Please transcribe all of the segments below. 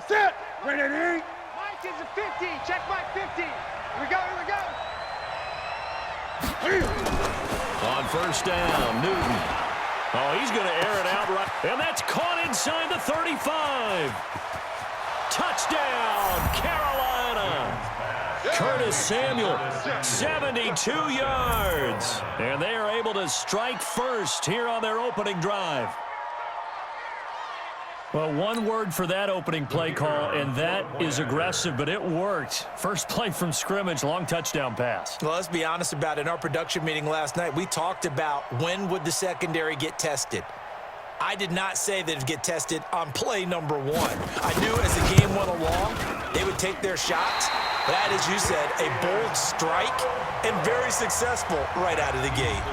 Set. Ready. Mike is a 50. Check Mike 50. Here we go. On first down, Newton. Oh, he's going to air it out right. And that's caught inside the 35. Touchdown, Carolina. Curtis Samuel, 72 yards. And they are able to strike first here on their opening drive. Well, one word for that opening play call, and that is aggressive, but it worked. First play from scrimmage, long touchdown pass. Well, let's be honest about it. In our production meeting last night, we talked about when would the secondary get tested. I did not say that it would get tested on play number 1. I knew as the game went along, they would take their shots. That, as you said, a bold strike and very successful right out of the gate.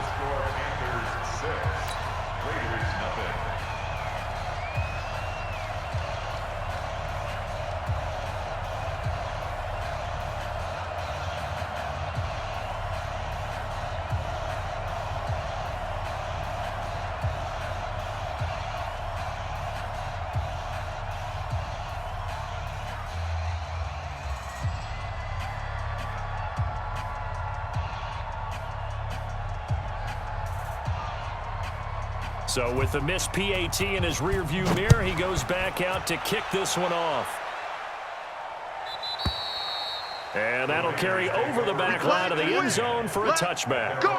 So with the missed PAT in his rearview mirror, he goes back out to kick this one off. And that'll carry over the back line of the end zone for a touchback. Go.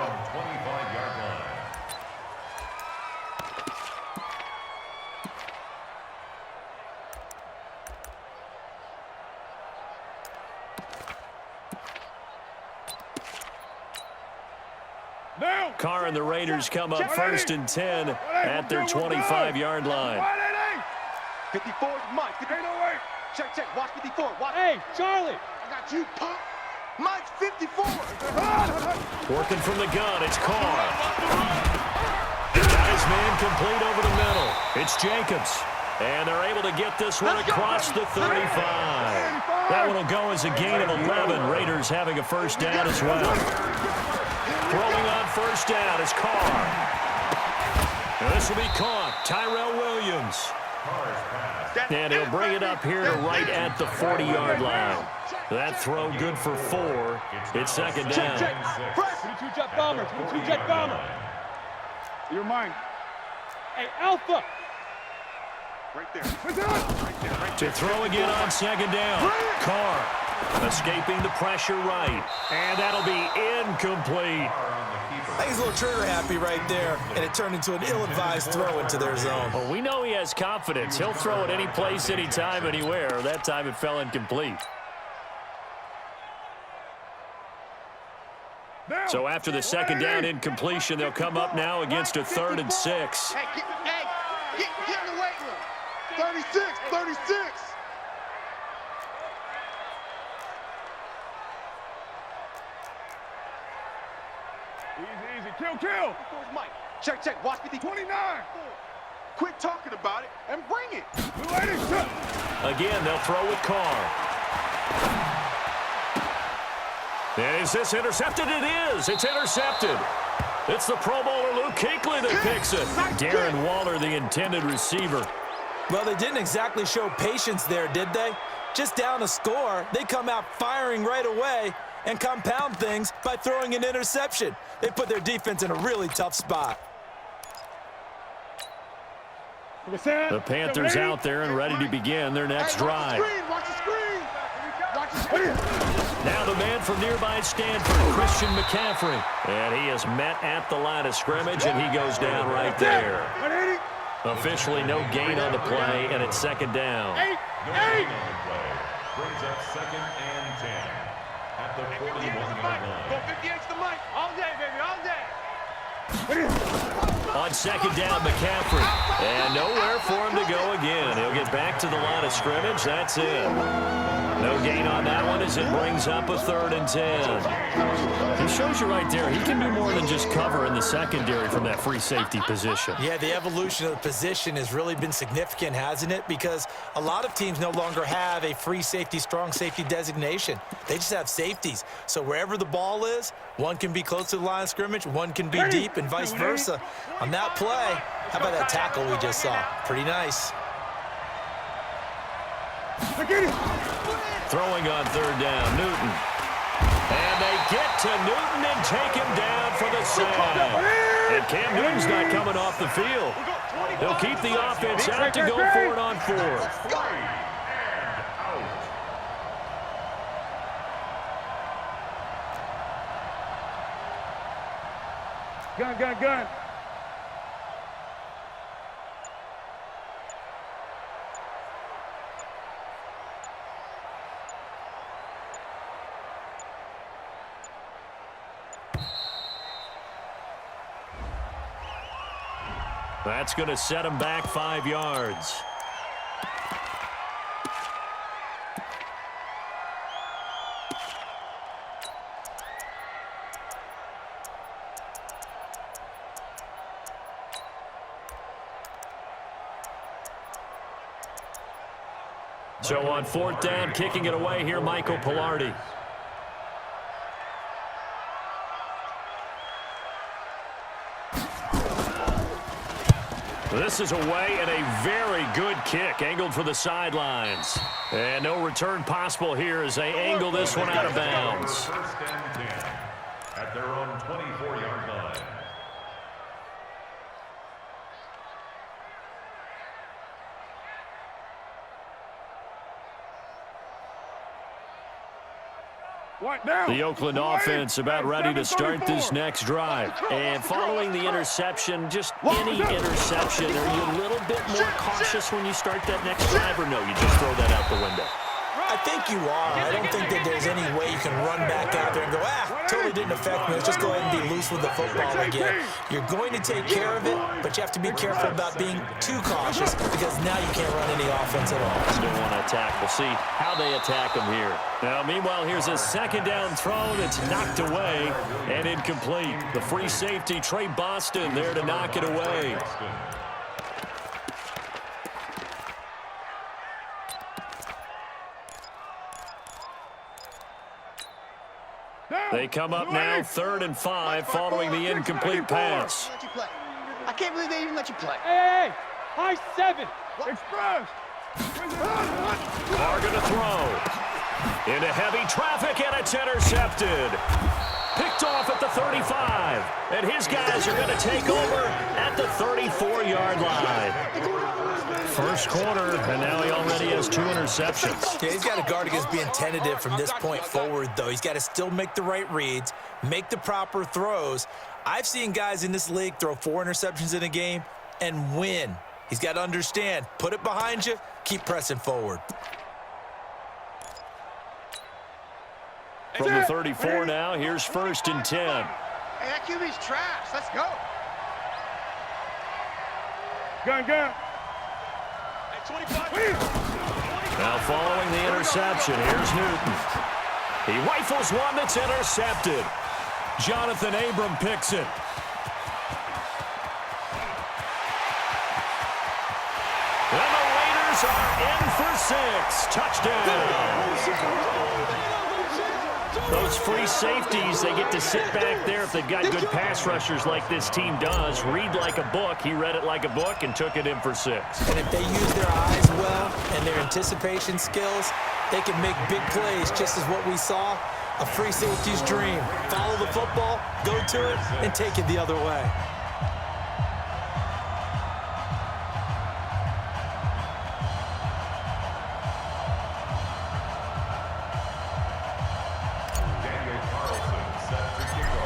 Carr and the Raiders come up first and 10 at their 25-yard line. 54 is Mike. 54. Check. Watch 54. Watch. Hey, Charlie. I got you, punk. Mike's 54. Working from the gun, it's Carr. Got his man complete over the middle. It's Jacobs. And they're able to get this one across the 35. That one will go as a gain of 11. Raiders having a first down as well. Throwing on first down is Carr. And this will be caught. Tyrell Williams. And he'll bring it up here to right at the 40-yard line. That throw good for 4. It's second down. 22-jet bomber. 22-jet bomber. You're mine. Hey, Alpha. Right there. To throw again on second down. Carr escaping the pressure right. And that'll be incomplete. I think he's a little trigger happy right there, and it turned into an ill-advised throw into their zone. Well, we know he has confidence. He'll throw it any place, anytime, anywhere. That time it fell incomplete. So after the second down incompletion, they'll come up now against a 3rd and 6. Hey, get in the weight room. 36. Easy. Kill. Where's Mike? Check. Watch 50. 29. Quit talking about it and bring it. Again, they'll throw with Carr. Is this intercepted? It is. It's intercepted. It's the Pro Bowler Luke Kuechly that picks it. Darren Waller, the intended receiver. Well, they didn't exactly show patience there, did they? Just down a score, they come out firing right away and compound things by throwing an interception. They put their defense in a really tough spot. The Panthers out there and ready to begin their next drive. Watch the screen. Now the man from nearby Stanford, Christian McCaffrey. And he is met at the line of scrimmage, and he goes down right there. Officially no gain on the play, and it's second down. Eight. Brings up 2nd and 10 at the 41-yard line. Go 58 to the mic. All day, baby, all day. On second down, McCaffrey. And nowhere for him to go again. He'll get back to the line of scrimmage. That's it. No gain on that one as it brings up a 3rd and 10. He shows you right there, he can do more than just cover in the secondary from that free safety position. Yeah, the evolution of the position has really been significant, hasn't it? Because a lot of teams no longer have a free safety, strong safety designation. They just have safeties. So wherever the ball is, one can be close to the line of scrimmage, one can be deep, and vice versa. On that play, how about that tackle we just saw? Pretty nice. Throwing on third down, Newton. And they get to Newton and take him down for the sack. And Cam Newton's not coming off the field. They'll keep the offense out to go for it on fourth. Gun. That's going to set him back 5 yards. So on fourth down, kicking it away here, Michael Pilardi. This is away and a very good kick, angled for the sidelines. And no return possible here as they angle this one out of bounds. First and 10 at their own 24-yard line. The Oakland offense about ready to start this next drive. And following the interception, just any interception, are you a little bit more cautious when you start that next drive, or no, you just throw that out the window? I think you are. I don't think that there's any way you can run back out there and go, totally didn't affect me. Let's just go ahead and be loose with the football again. You're going to take care of it, but you have to be careful about being too cautious because now you can't run any offense at all. Still want to attack. We'll see how they attack him here. Now, meanwhile, here's a second down throw that's knocked away and incomplete. The free safety, Trey Boston, there to knock it away. They come up now, 3rd and 5, following the incomplete pass. I can't believe they even let you play. Hey, high 7. Express. Carr gonna throw. Into heavy traffic, and it's intercepted. Picked off at the 35. And his guys are going to take over at the 34-yard line. First quarter, and now he already has 2 interceptions. Yeah, he's got to guard against being tentative from this point forward, though. He's got to still make the right reads, make the proper throws. I've seen guys in this league throw 4 interceptions in a game and win. He's got to understand, put it behind you, keep pressing forward. From the 34 now, here's 1st and 10. Hey, that QB's trash. Let's go. Gun. Now following the interception, here's Newton. He rifles one that's intercepted. Jonathan Abram picks it. And the Raiders are in for 6. Touchdown. Those free safeties, they get to sit back there if they've got good pass rushers like this team does. Read like a book. He read it like a book and took it in for 6. And if they use their eyes well and their anticipation skills, they can make big plays, just as what we saw, a free safety's dream. Follow the football, go to it, and take it the other way.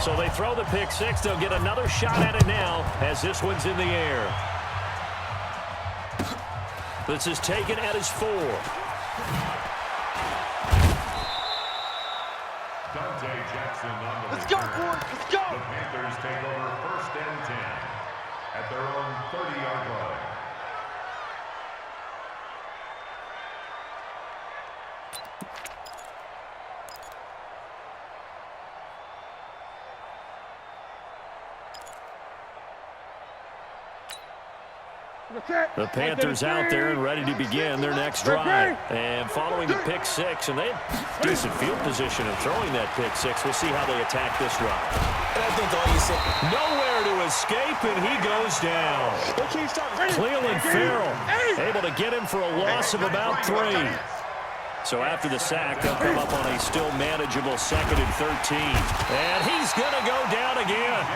So they throw the pick 6. They'll get another shot at it now as this one's in the air. This is taken at his 4. Let's go, boys. Let's go. The Panthers take over 1st and 10 at their own 30-yard line. The Panthers out there and ready to begin their next drive. And following the pick 6, and they have decent field position of throwing that pick 6. We'll see how they attack this drive. And I think all you said, nowhere to escape, and he goes down. Cleveland Farrell able to get him for a loss of about 3. So after the sack, they'll come up on a still manageable 2nd and 13. And he's going to go down again.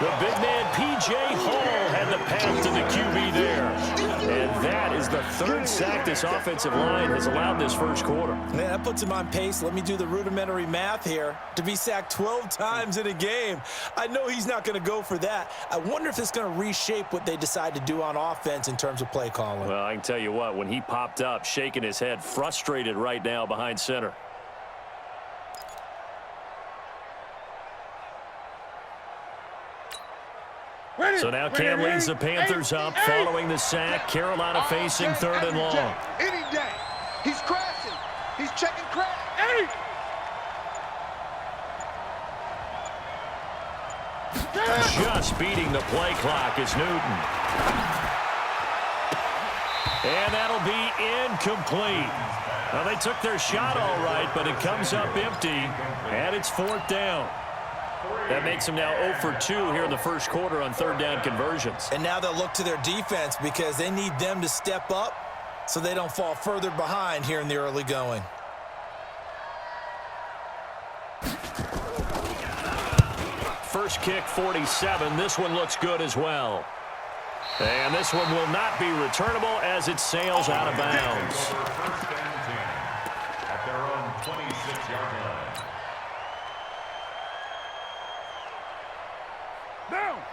The big man, P.J. Hall, had the path to the QB there. And that is the 3rd sack this offensive line has allowed this first quarter. Man, that puts him on pace. Let me do the rudimentary math here. To be sacked 12 times in a game, I know he's not going to go for that. I wonder if it's going to reshape what they decide to do on offense in terms of play calling. Well, I can tell you what, when he popped up, shaking his head, frustrated right now behind center. So now Cam leads the Panthers up following the sack. Carolina facing 3rd and long. Any day. He's crashing. He's checking crash. Just beating the play clock is Newton. And that'll be incomplete. Well, they took their shot all right, but it comes up empty, and it's 4th down. That makes them now 0 for 2 here in the first quarter on 3rd down conversions. And now they'll look to their defense because they need them to step up so they don't fall further behind here in the early going. First kick, 47. This one looks good as well. And this one will not be returnable as it sails out of bounds. First and 10 at their own 26-yard line.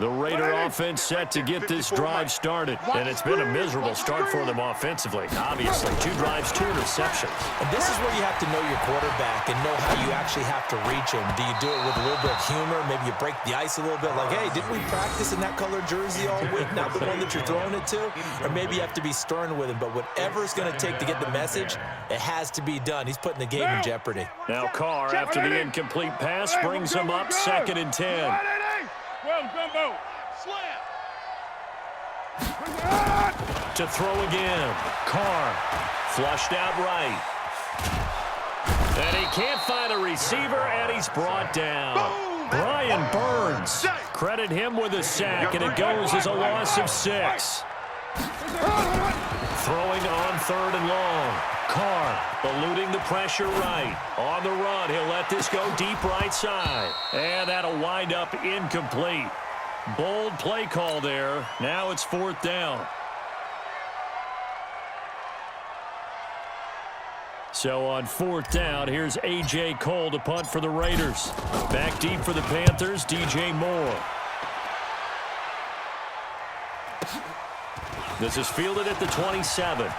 The Raider offense set to get this drive started. And it's been a miserable start for them offensively. Obviously, 2 drives, 2 interceptions. And this is where you have to know your quarterback and know how you actually have to reach him. Do you do it with a little bit of humor? Maybe you break the ice a little bit like, hey, didn't we practice in that color jersey all week, not the one that you're throwing it to? Or maybe you have to be stern with him. But whatever it's going to take to get the message, it has to be done. He's putting the game in jeopardy. Now Carr, after the incomplete pass, brings him up 2nd and 10. Well, Gumbo. Slam. To throw again. Carr flushed out right. And he can't find a receiver, and he's brought down. Brian Burns. Credit him with a sack, and it goes as a loss of 6. Throwing on 3rd and long. Carr eluding the pressure right. On the run, he'll let this go deep right side. And that'll wind up incomplete. Bold play call there. Now it's 4th down. So on 4th down, here's A.J. Cole to punt for the Raiders. Back deep for the Panthers, D.J. Moore. This is fielded at the 27.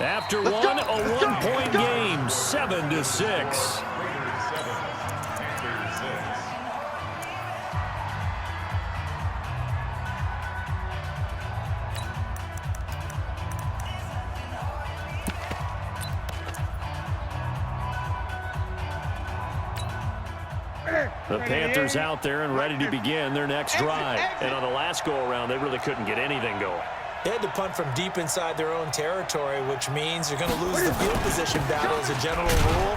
After a one-point game, 7-6. The Panthers out there and ready to begin their next drive. And on the last go-around, they really couldn't get anything going. They had to punt from deep inside their own territory, which means you're going to lose the field position battle as a general rule.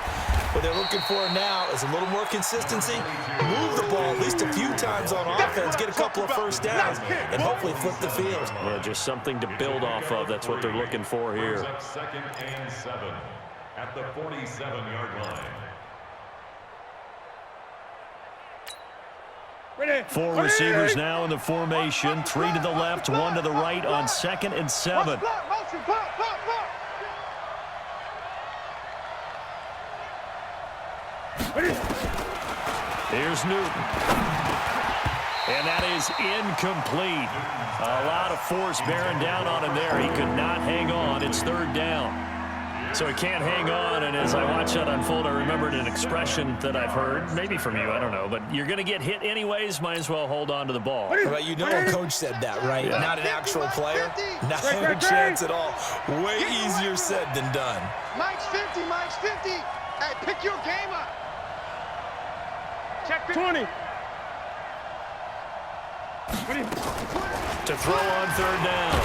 What they're looking for now is a little more consistency, move the ball at least a few times on offense, get a couple of first downs, and hopefully flip the field. Yeah, just something to build off of. That's what they're looking for here. 2nd and 7 at the 47-yard line. 4 receivers now in the formation. 3 to the left, 1 to the right on 2nd and 7. Here's Newton. And that is incomplete. A lot of force bearing down on him there. He could not hang on. It's 3rd down. So he can't hang on, and as I watch that unfold, I remembered an expression that I've heard, maybe from you, I don't know, but you're going to get hit anyways, might as well hold on to the ball. Well, you know a coach said that, right? Yeah. Not an actual player. Not a chance at all. Way easier said than done. Mike's 50, Mike's 50. Hey, pick your game up. Check 20. To throw on 3rd down.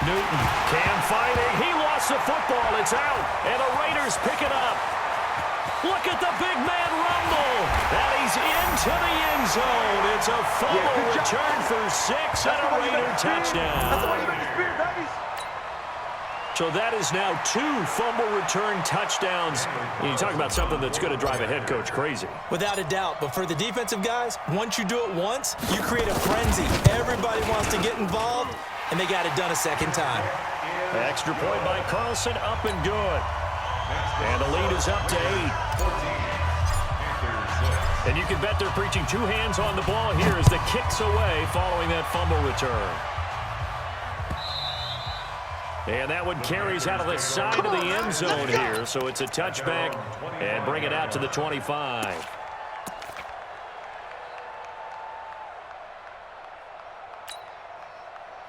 Newton, Cam fighting. He lost the football. It's out. And the Raiders pick it up. Look at the big man rumble. And he's into the end zone. It's a fumble return for 6 and a Raider touchdown. That's the way you make the spirit, babies. So that is now 2 fumble return touchdowns. And you talk about something that's going to drive a head coach crazy. Without a doubt. But for the defensive guys, once you do it once, you create a frenzy. Everybody wants to get involved, and they got it done a second time. Extra point by Carlson, up and good. And the lead is up to 8. And you can bet they're preaching 2 hands on the ball here as the kick's away following that fumble return. And that one carries out of the side of the end zone here. So it's a touchback and bring it out to the 25.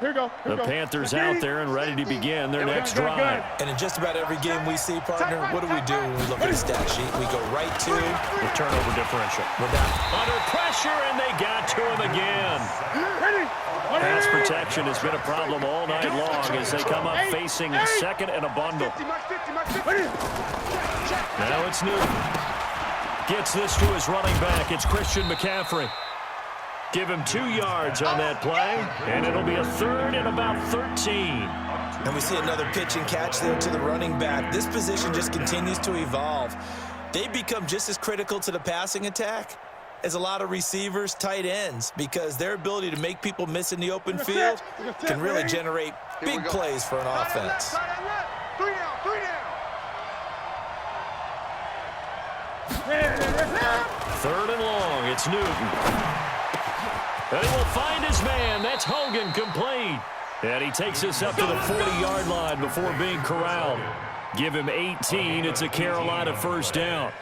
Here we go. The Panthers out there and ready to begin their next drive. And in just about every game we see, partner, what do we do when we look at the stat sheet? We go right to the turnover differential. We're down. Under pressure, and they got to him again. Pass protection has been a problem all night long as they come up facing second and a bundle. Now it's Newton. Gets this to his running back. It's Christian McCaffrey. Give him 2 yards on that play, and it'll be a third and about 13. And we see another pitch and catch there to the running back. This position just continues to evolve. They become just as critical to the passing attack as a lot of receivers, tight ends, because their ability to make people miss in the open field can really generate big plays for an offense. 3 down. Third and long, it's Newton. And he will find his man. That's Hogan, complete. And he takes us up to the 40-yard line before being corralled. Give him 18. It's a Carolina first down.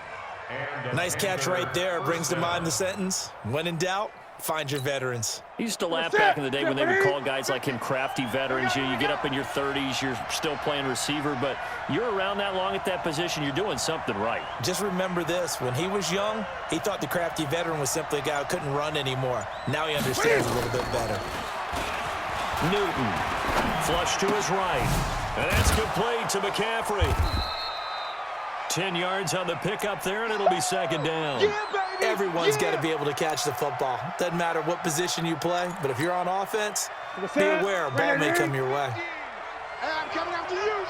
Nice catch right there. Brings to mind the sentence, when in doubt, find your veterans. He used to laugh back in the day when they would call guys like him crafty veterans. You get up in your 30s, you're still playing receiver, but you're around that long at that position, you're doing something right. Just remember this. When he was young, he thought the crafty veteran was simply a guy who couldn't run anymore. Now he understands a little bit better. Newton, flush to his right. And that's complete to McCaffrey. 10 yards on the pickup there, and it'll be second down. Everyone's got to be able to catch the football. Doesn't matter what position you play, but if you're on offense, be aware a ball may come your way. I'm coming after you.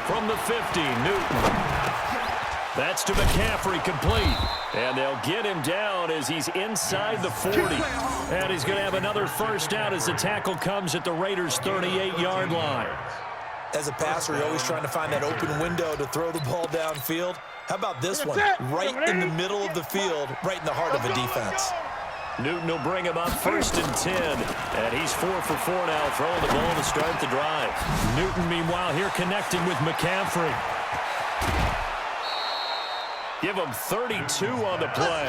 From the 50, Newton. That's to McCaffrey, complete. And they'll get him down as he's inside the 40. And he's going to have another first down as the tackle comes at the Raiders' 38-yard line. As a passer, you're always trying to find that open window to throw the ball downfield. How about this one? Right in the middle of the field, right in the heart of a defense. Newton will bring him up first and 10. And he's 4 for 4 now, throwing the ball to start the drive. Newton, meanwhile, here connecting with McCaffrey. Give him 32 on the play.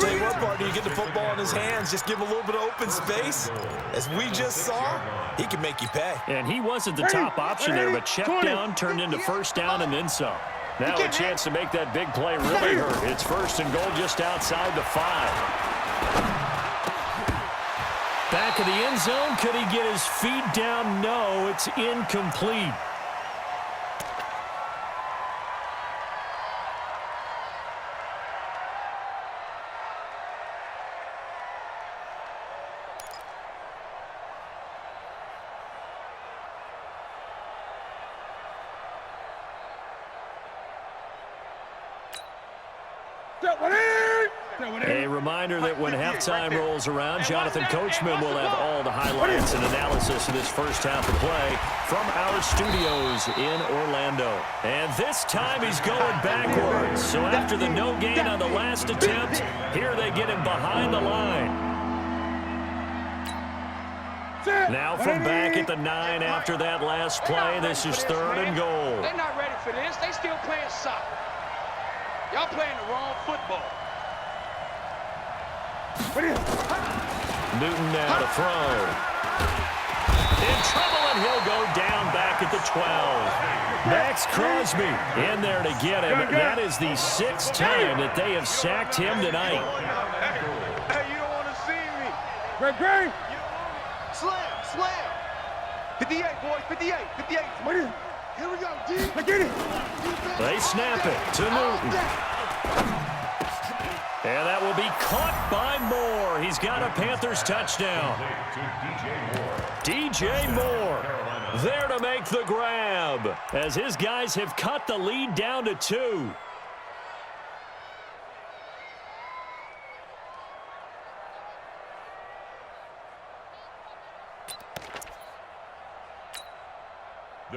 Tell you what, partner, you get the football in his hands, just give him a little bit of open space. As we just saw, he can make you pay. And he wasn't the top option there, but checked down, turned into first down, and then some. Now a chance to make that big play really hurt. It's first and goal just outside the 5. Back of the end zone. Could he get his feet down? No, it's incomplete. A reminder that when halftime rolls around, Jonathan Coachman will have all the highlights and analysis of this first half of play from our studios in Orlando. And this time he's going backwards. So after the no gain on the last attempt, here they get him behind the line. Now from back at the 9 after that last play, this is third and goal. They're not ready for this. They still playing soccer. Y'all playing the wrong football. Newton now to throw. In trouble, and he'll go down back at the 12. Max Crosby in there to get him. That is the 6th time that they have sacked him tonight. Hey, you don't want to see me. Great. Slam. 58, boys, 58. Here we go, D. Get it. They snap it to Newton. And that will be caught by Moore. He's got a Panthers touchdown. DJ Moore. There to make the grab, as his guys have cut the lead down to 2.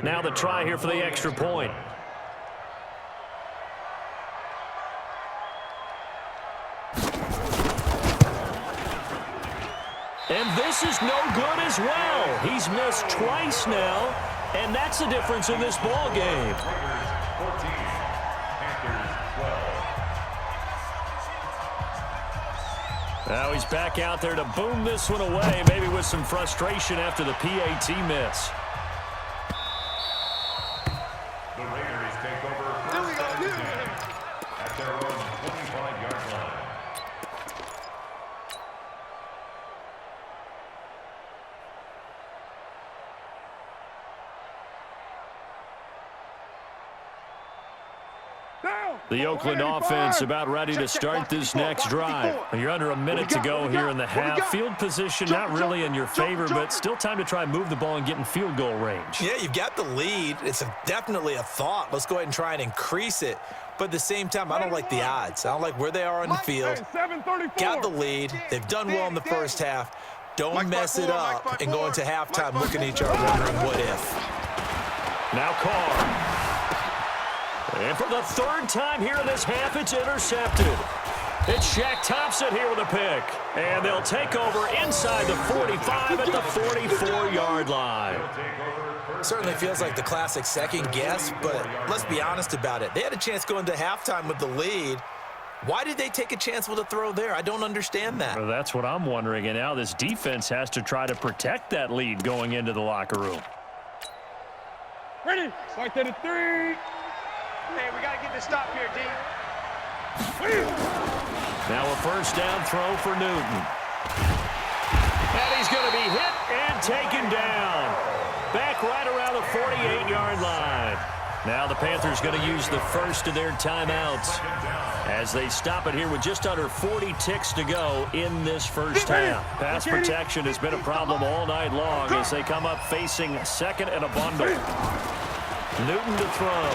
Now the try here for the extra point. And this is no good as well. He's missed twice now, and that's the difference in this ball game. Now he's back out there to boom this one away, maybe with some frustration after the PAT miss. The Raiders take over first and 10 at their own 25-yard line. The Oakland offense about ready to start this next drive. You're under a minute to go here in the half. Field position not really in your favor, but still time to try and move the ball and get in field goal range. Yeah, you've got the lead. It's definitely a thought. Let's go ahead and try and increase it. But at the same time, I don't like the odds. I don't like where they are on the field. Got the lead. They've done well in the first half. Don't mess it up and go into halftime looking at each other wondering what if. Now Carr. And for the third time here in this half, it's intercepted. It's Shaq Thompson here with a pick. And they'll take over inside the 45 at the 44-yard line. Certainly feels like the classic second guess, but let's be honest about it. They had a chance going to halftime with the lead. Why did they take a chance with a throw there? I don't understand that. Well, that's what I'm wondering. And now this defense has to try to protect that lead going into the locker room. Ready? Right to the 3. Hey, we got to get the stop here, D. Now a first down throw for Newton. And he's going to be hit and taken down. Back right around the 48-yard line. Now the Panthers going to use the first of their timeouts as they stop it here with just under 40 ticks to go in this first half. Pass protection has been a problem all night long as they come up facing second and a bundle. Newton to throw.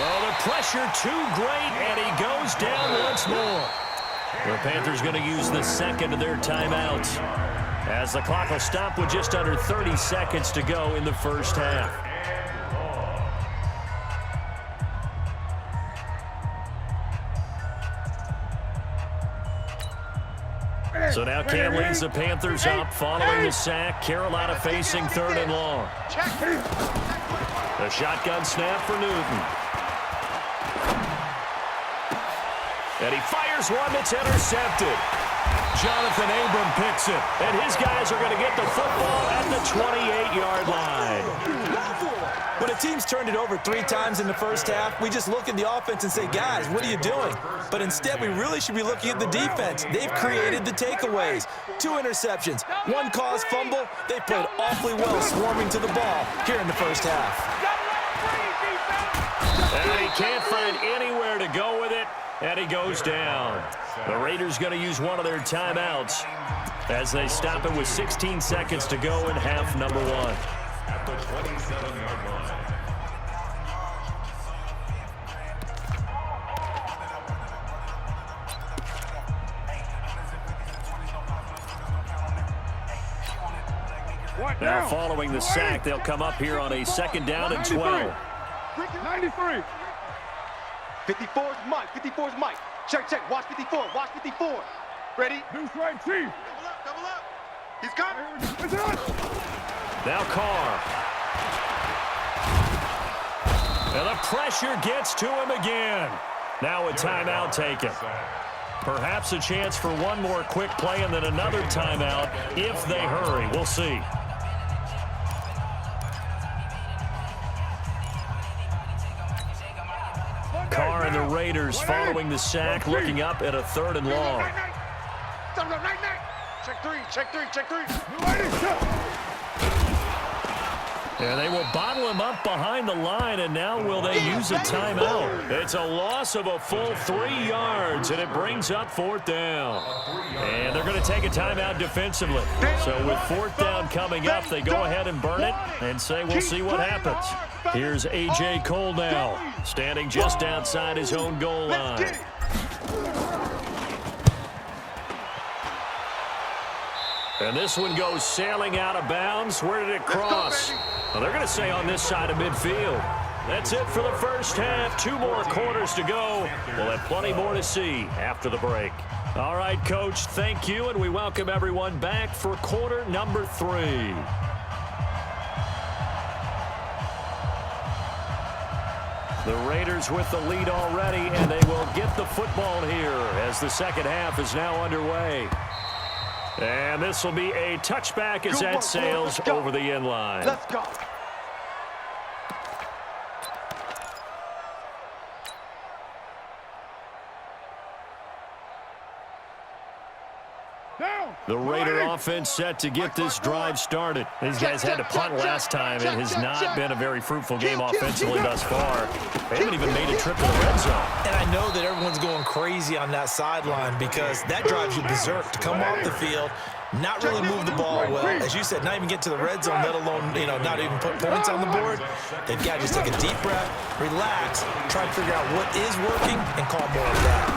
Oh, the pressure too great, and he goes down once more. The Panthers going to use the second of their timeouts as the clock will stop with just under 30 seconds to go in the first half. So now Cam leads the Panthers up following the sack. Carolina facing third and long. The shotgun snap for Newton. And he fires one that's intercepted. Jonathan Abram picks it. And his guys are going to get the football at the 28-yard line. When a team's turned it over 3 times in the first half, we just look at the offense and say, guys, what are you doing? But instead, we really should be looking at the defense. They've created the takeaways. 2 interceptions, 1 caused fumble. They played awfully well swarming to the ball here in the first half. And he can't find anywhere to go with it, and he goes down. The Raiders going to use one of their timeouts as they stop it with 16 seconds to go in half number 1. At the 27-yard line. Now following the sack, they'll come up here on a second down and 12. 93. 54 is Mike. 54 is Mike. Check, check. Watch 54. Watch 54. Ready? Deuce right, Chief. Double up. He's coming. Now Carr. And the pressure gets to him again. Now a timeout taken. Perhaps a chance for one more quick play and then another timeout if they hurry. We'll see. Carr and the Raiders following the sack, looking up at a third and long. Check 3, check 3, check 3. And they will bottle him up behind the line, and now will they use a timeout? It's a loss of a full 3 yards, and it brings up 4th down. And they're going to take a timeout defensively. So with 4th down coming up, they go ahead and burn it and say we'll see what happens. Here's A.J. Cole now, standing just outside his own goal line. And this one goes sailing out of bounds. Where did it cross? Well, they're going to say on this side of midfield. That's it for the first half. 2 more quarters to go. We'll have plenty more to see after the break. All right, Coach, thank you, and we welcome everyone back for quarter number 3. The Raiders with the lead already, and they will get the football here as the second half is now underway. And this will be a touchback as that sails over the end line. Let's go. The Raider offense set to get this drive started. These guys had to punt last time. It has not been a very fruitful game offensively thus far. They haven't even made a trip to the red zone. And I know that everyone's going crazy on that sideline because that drives you berserk to come off the field, not really move the ball well. As you said, not even get to the red zone, let alone, not even put points on the board. They've got to just take a deep breath, relax, try to figure out what is working, and call more of that.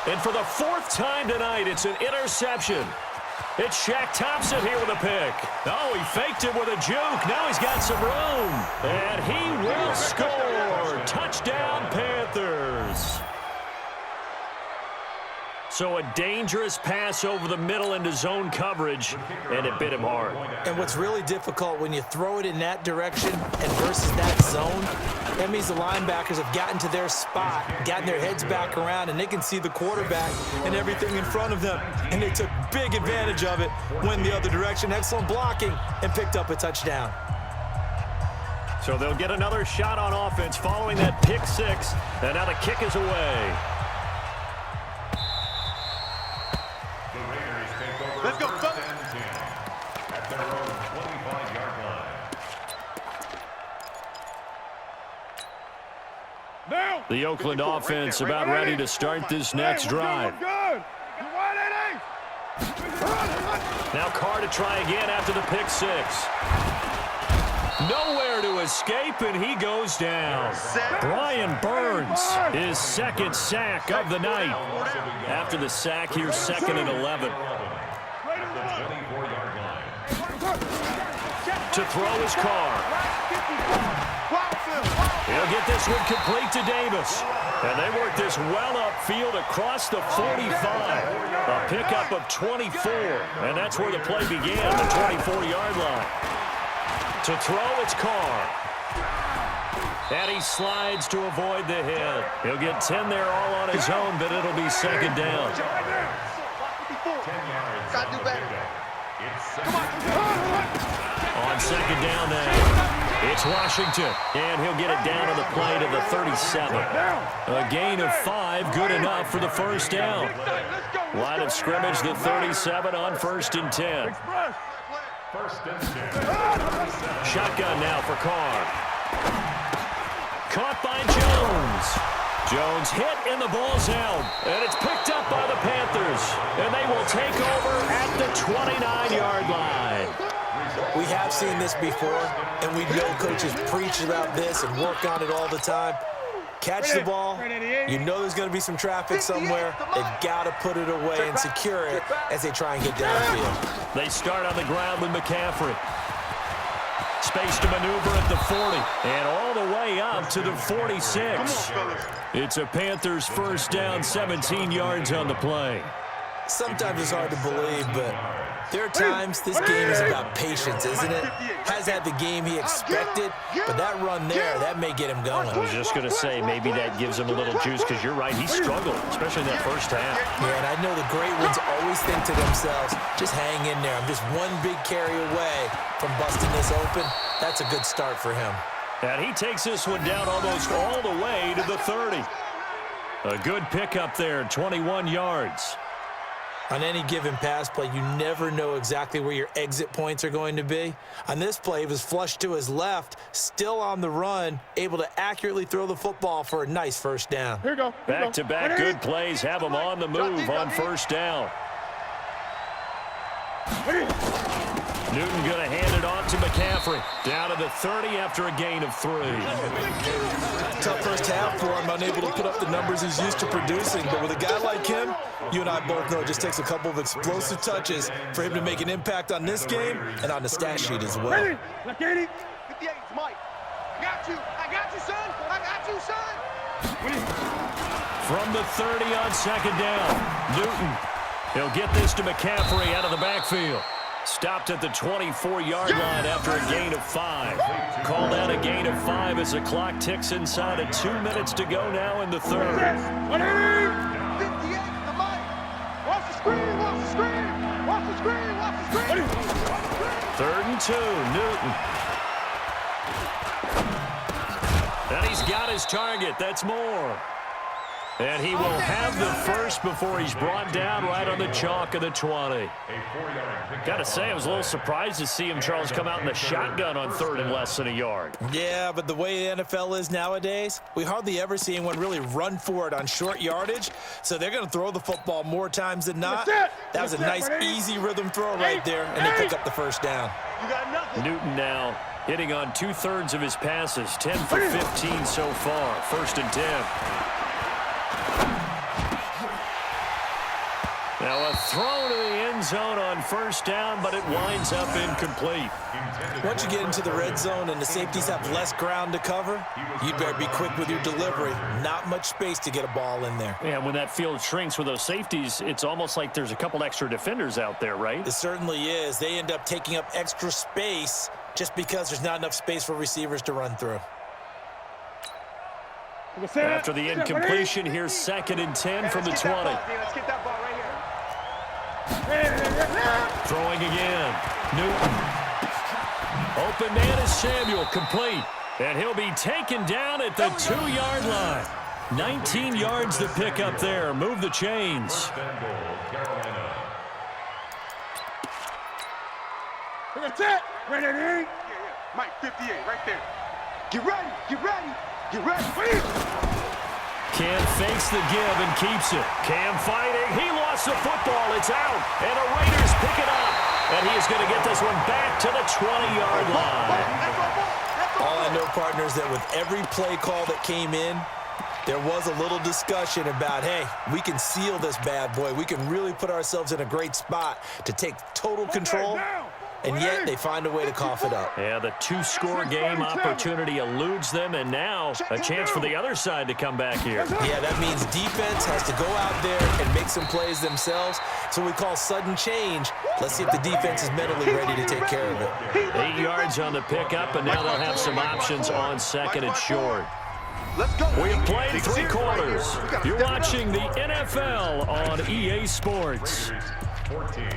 And for the 4th time tonight, it's an interception. It's Shaq Thompson here with a pick. Oh, he faked it with a juke. Now he's got some room. And he will score. Touchdown, Panthers. So a dangerous pass over the middle into zone coverage, and it bit him hard. And what's really difficult when you throw it in that direction and versus that zone, that means the linebackers have gotten to their spot, gotten their heads back around, and they can see the quarterback and everything in front of them. And they took big advantage of it, went the other direction, excellent blocking, and picked up a touchdown. So they'll get another shot on offense following that pick 6, and now the kick is away. Let's go, fellas. At their own 25-yard line. The Oakland offense about ready to start this next drive. Now Carr to try again after the pick 6. Nowhere to escape, and he goes down. Brian Burns, his 2nd sack of the night. After the sack, here's 2nd and 11. To throw his Carr. He'll get this one complete to Davis. And they work this well upfield across the 45. A pickup of 24. And that's where the play began, the 24-yard line. To throw, it's Carr. And he slides to avoid the hit. He'll get 10 there all on his own, but it'll be 2nd down. 10 yards. Gotta do better. On 2nd down now, it's Washington, and he'll get it down on the play to the 37. A gain of 5, good enough for the 1st down. Line of scrimmage, the 37 on 1st and 10. 1st and 10. Shotgun now for Carr. Caught by Jones. Jones hit and the ball's out. And it's picked up by the Panthers. And they will take over at the 29-yard line. We have seen this before, and we know coaches preach about this and work on it all the time. Catch the ball. You know there's going to be some traffic somewhere. They've got to put it away and secure it as they try and get downfield. They start on the ground with McCaffrey. Space to maneuver at the 40 and all the way up to the 46. It's a Panthers 1st down, 17 yards on the play. Sometimes it's hard to believe, but there are times this game is about patience, isn't it? Has had the game he expected, but that run there, that may get him going. I was just going to say, maybe that gives him a little juice, because you're right, he struggled, especially in that 1st half. Yeah, and I know the great ones always think to themselves, just hang in there. I'm just one big carry away from busting this open. That's a good start for him. And he takes this one down almost all the way to the 30. A good pickup there, 21 yards. On any given pass play, you never know exactly where your exit points are going to be. On this play, he was flushed to his left, still on the run, able to accurately throw the football for a nice first down. Here we go. Back-to-back good plays have him on the move on first down. Newton going to hand it off to McCaffrey. Down to the 30 after a gain of 3. Tough first half for him, unable to put up the numbers he's used to producing. But with a guy like him, you and I both know it just takes a couple of explosive touches for him to make an impact on this game and on the stat sheet as well. Ready? 58, Mike. I got you, son. I got you, son. From the 30 on second down, Newton. He'll get this to McCaffrey out of the backfield. Stopped at the 24-yard line after a gain of 5. Called out a gain of 5 as the clock ticks inside of 2 minutes to go now in the third. 58 to Mike. Watch the screen, watch the screen. Watch the screen, watch the screen. 3rd and 2, Newton. And he's got his target. That's more. And he will have the first before he's brought down right on the chalk of the 20. Got to say, I was a little surprised to see him, Charles, come out in the shotgun on 3rd and less than a yard. Yeah, but the way the NFL is nowadays, we hardly ever see anyone really run for it on short yardage. So they're going to throw the football more times than not. That was a nice, easy rhythm throw right there, and they pick up the first down. You got nothing. Newton now hitting on 2/3 of his passes, 10 for 15 so far. 1st and 10. Now a throw to the end zone on first down, but it winds up incomplete. Once you get into the red zone and the safeties have less ground to cover, you'd better be quick with your delivery. Not much space to get a ball in there. Yeah, when that field shrinks with those safeties, it's almost like there's a couple extra defenders out there, right? It certainly is. They end up taking up extra space just because there's not enough space for receivers to run through. After the incompletion, here's 2nd and 10 from the 20. Let's get that ball right here. Throwing again. Newton. Open man is Samuel, complete. And he'll be taken down at the 2-yard line. 19 yards to pick up there. Move the chains. That's it. Ready? Mike, 58, right there. Get ready, get ready, get ready. Cam fakes the give and keeps it. Cam fighting. He lost the football. It's out. And the Raiders pick it up. And he is going to get this one back to the 20-yard line. All I know, partners, that with every play call that came in, there was a little discussion about, hey, we can seal this bad boy. We can really put ourselves in a great spot to take total control. And yet they find a way to cough it up. Yeah, the 2-score game opportunity eludes them, and now a chance for the other side to come back here. Yeah, that means defense has to go out there and make some plays themselves. It's what we call sudden change. Let's see if the defense is mentally ready to take care of it. 8 yards on the pickup, and now they'll have some options on 2nd and short. Let's go. We have played 3 quarters. You're watching the NFL on EA Sports. 14.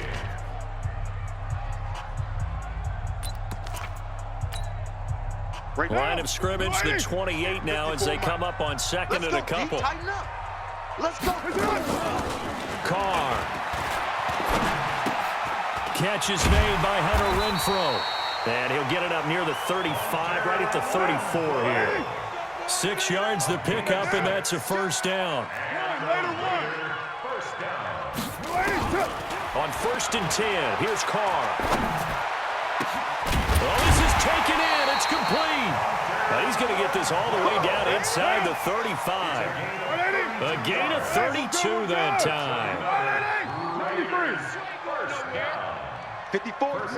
Line of scrimmage, the 28 now as they come up on 2nd and a couple. Let's go. Carr. Catch is made by Hunter Renfrow. And he'll get it up near the 35, right at the 34 here. 6 yards the pickup, and that's a first down. On 1st and 10, here's Carr. Well, this is taken in. It's complete. Now he's going to get this all the way down inside the 35. A gain of 32 that time. 54.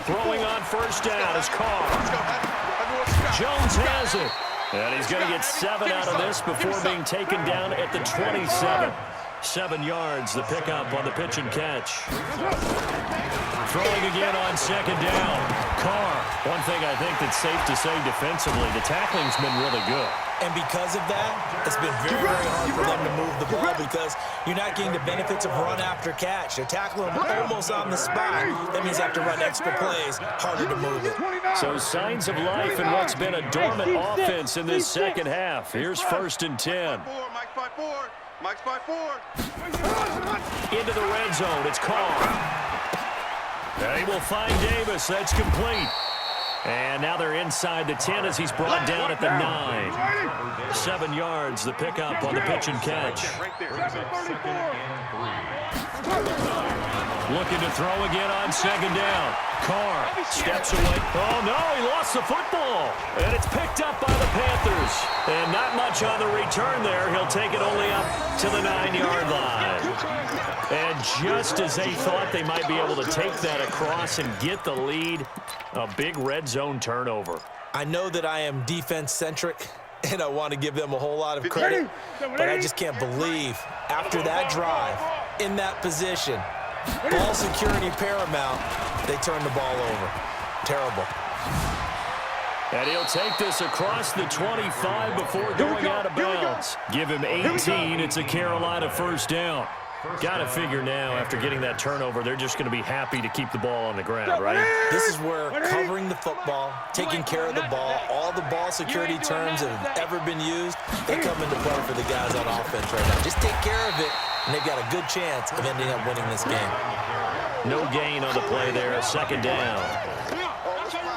Throwing on first down is Carr. Jones has it. And he's going to get 7 out of this before being taken down at the 27. 7 yards, the pickup on the pitch and catch. Throwing again on 2nd down. Carr. One thing I think that's safe to say defensively, the tackling's been really good. And because of that, it's been very, very hard for them to move the ball because you're not getting the benefits of run after catch. They're tackling them almost on the spot. That means they have to run extra plays, harder to move it. So signs of life in what's been a dormant offense in this second half. Here's 1st and 10. Mike, 5-4. Mike's by 4. Into the red zone. It's Carr. They will find Davis. That's complete. And now they're inside the 10 as he's brought down at the 9. 7 yards, the pickup on the pitch and catch. Looking to throw again on second down. Carr steps away. Oh, no, he lost the football. And it's picked up by the Panthers. And not much on the return there. He'll take it only up to the 9-yard line. And just as they thought they might be able to take that across and get the lead, a big red zone turnover. I know that I am defense-centric, and I want to give them a whole lot of credit, but I just can't believe after that drive, in that position, ball security paramount, they turn the ball over. Terrible. And he'll take this across the 25 before going out of bounds. Give him 18. It's a Carolina first down. Got to figure now, after getting that turnover, they're just going to be happy to keep the ball on the ground, right? This is where covering the football, taking care of the ball, all the ball security terms that have ever been used, they come into play for the guys on offense right now. Just take care of it, and they've got a good chance of ending up winning this game. No gain on the play there, a second down.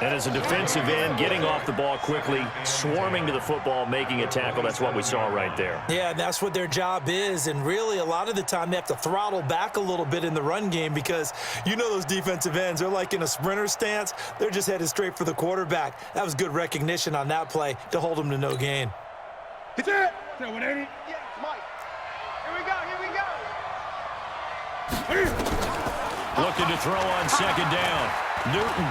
And as a defensive end, getting off the ball quickly, swarming to the football, making a tackle, that's what we saw right there. Yeah, that's what their job is, and really a lot of the time they have to throttle back a little bit in the run game because you know those defensive ends, they're like in a sprinter stance. They're just headed straight for the quarterback. That was good recognition on that play to hold them to no gain. Hit it. 180. Yes, Mike. Here we go. Looking to throw on second down. Newton.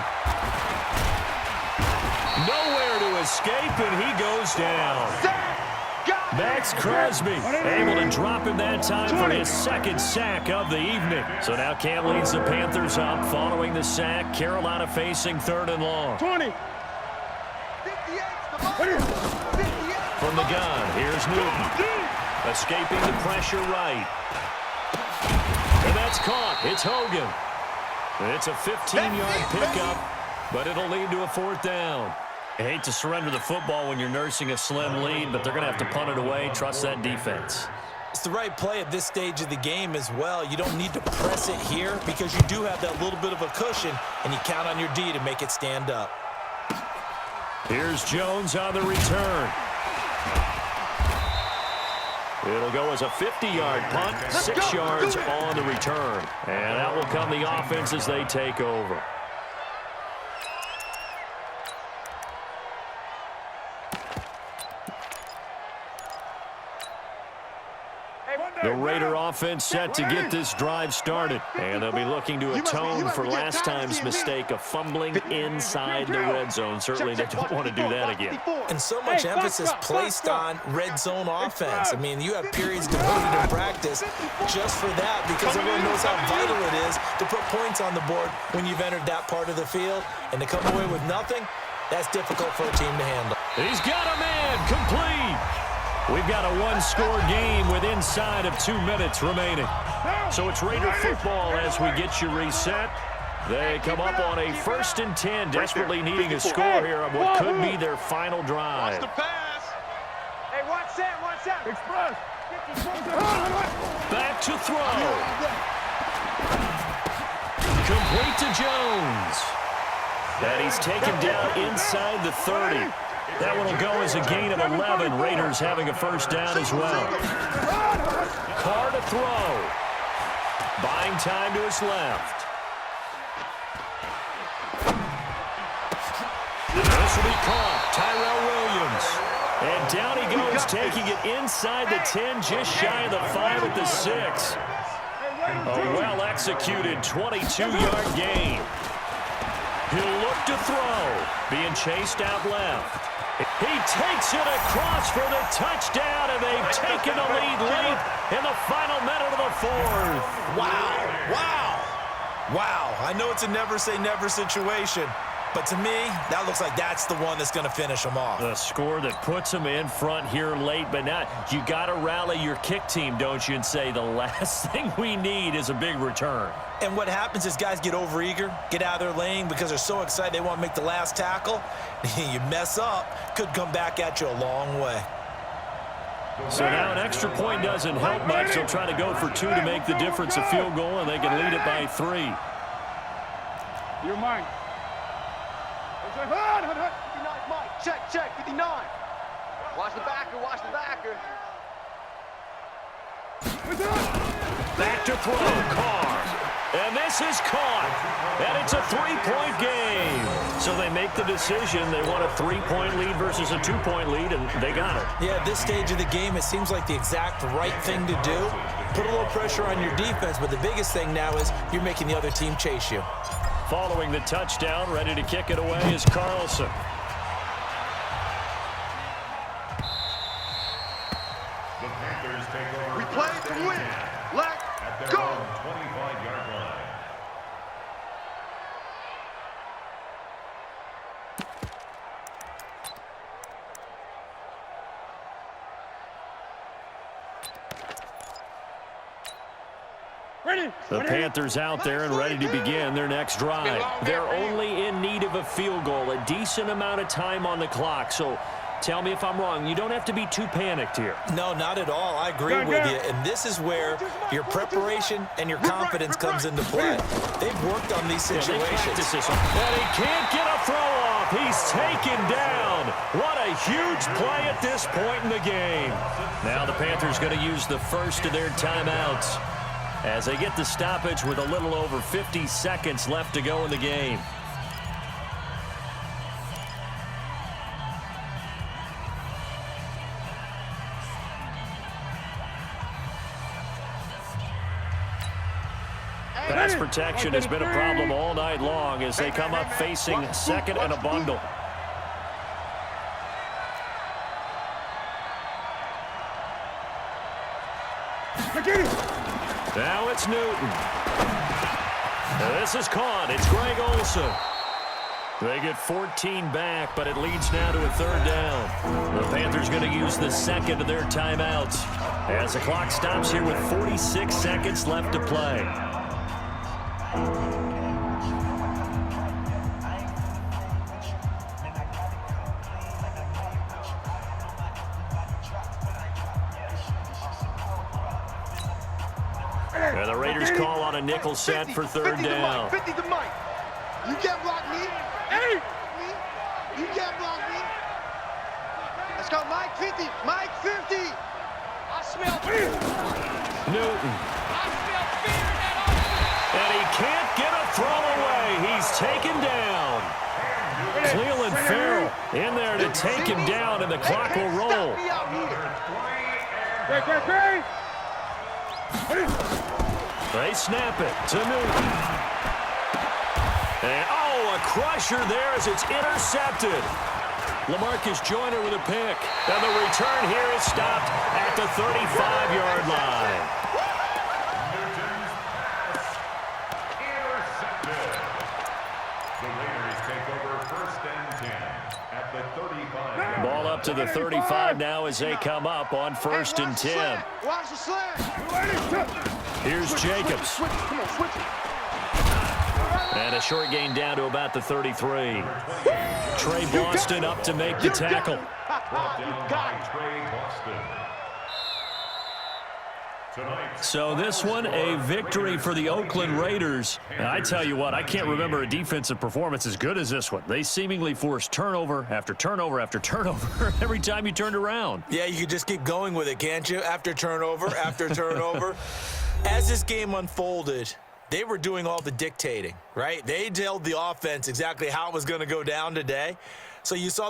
Nowhere to escape, and he goes down. Max Crosby able to drop him that time for his second sack of the evening. So now Cam leads the Panthers up following the sack. Carolina facing 3rd and long. 20. From the gun, here's Newton. Escaping the pressure right. And that's caught. It's Hogan. It's a 15-yard pickup, but it'll lead to a 4th down. I hate to surrender the football when you're nursing a slim lead, but they're going to have to punt it away. Trust that defense. It's the right play at this stage of the game as well. You don't need to press it here because you do have that little bit of a cushion, and you count on your D to make it stand up. Here's Jones on the return. It'll go as a 50-yard punt, 6 yards on the return. And out will come the offense as they take over. The Raider offense set to get this drive started. And they'll be looking to atone for last time's mistake of fumbling inside the red zone. Certainly they don't want to do that again. And so much emphasis placed on red zone offense. I mean, you have periods devoted to practice just for that because everyone knows how vital it is to put points on the board when you've entered that part of the field. And to come away with nothing, that's difficult for a team to handle. He's got a man complete. We've got a one-score game with inside of 2 minutes remaining. So it's Raider football as we get you reset. They come up on a 1st and 10, desperately needing a score here on what could be their final drive. Watch the pass. Hey, watch that. Express. Back to throw. Complete to Jones. And he's taken down inside the 30. That one will go as a gain of 11. Raiders having a first down as well. Carr to throw. Buying time to his left. This will be caught. Tyrell Williams. And down he goes, taking it inside the 10, just shy of the 5 at the 6. A well-executed 22-yard gain. He'll look to throw. Being chased out left. He takes it across for the touchdown, and they've taken the lead late in the final minute of the 4th. Wow. I know it's a never-say-never situation, but to me, that looks like that's the one that's going to finish them off. The score that puts them in front here late, but now you got to rally your kick team, don't you, and say the last thing we need is a big return. And what happens is guys get overeager, get out of their lane because they're so excited they want to make the last tackle. You mess up, could come back at you a long way. So now an extra point doesn't help much. They'll try to go for 2 to make the difference a field goal, and they can lead it by 3. You're mine. 59, Mike. Check, 59. Watch the backer, watch the backer. Back to throw, Carr. And this is caught. And it's a 3-point game. So they make the decision. They want a 3-point lead versus a 2-point lead, and they got it. Yeah, at this stage of the game, it seems like the exact right thing to do. Put a little pressure on your defense, but the biggest thing now is you're making the other team chase you. Following the touchdown, ready to kick it away is Carlson. The Panthers take over. We play to win. Let's go. 25-yard line. The Panthers out there and ready to begin their next drive. They're only in need of a field goal, a decent amount of time on the clock. So tell me if I'm wrong. You don't have to be too panicked here. No, not at all. I agree with you. And this is where your preparation and your confidence comes into play. They've worked on these situations. And he can't get a throw off. He's taken down. What a huge play at this point in the game. Now the Panthers going to use the first of their timeouts as they get the stoppage with a little over 50 seconds left to go in the game. Pass protection has been a problem all night long as they come up facing second and a bundle. Now it's Newton. This is caught. It's Greg Olsen. They get 14 back, but it leads now to a 3rd down. The Panthers going to use the second of their timeouts as the clock stops here with 46 seconds left to play. And the Raiders call on a nickel set for 3rd down. 50 to Mike. You can't block me. Hey! You can't block me. Let's go, Mike 50. Mike 50. I smell fear. Newton. I smell fear in that offense. And he can't get a throw away. He's taken down. Cleveland Farrell in there to take him down, and the clock will roll. They snap it to Newton. And, oh, a crusher there as it's intercepted. LaMarcus Joyner with a pick. And the return here is stopped at the 35-yard line. Newton's pass intercepted. The Raiders take over 1st and 10 at the 35. Ball up to the 35 now as they come up on 1st and 10. Watch the slant. Here's Jacobs. Switch. Come on, switch it. And a short gain down to about the 33. Trey Boston up to make the tackle. Brought down by Trey Boston. So this one, a victory for the Oakland Raiders. And I tell you what, I can't remember a defensive performance as good as this one. They seemingly forced turnover after turnover after turnover every time you turned around. Yeah, you could just keep going with it, can't you? After turnover, after turnover. As this game unfolded, they were doing all the dictating, right? They told the offense exactly how it was going to go down today. So you saw the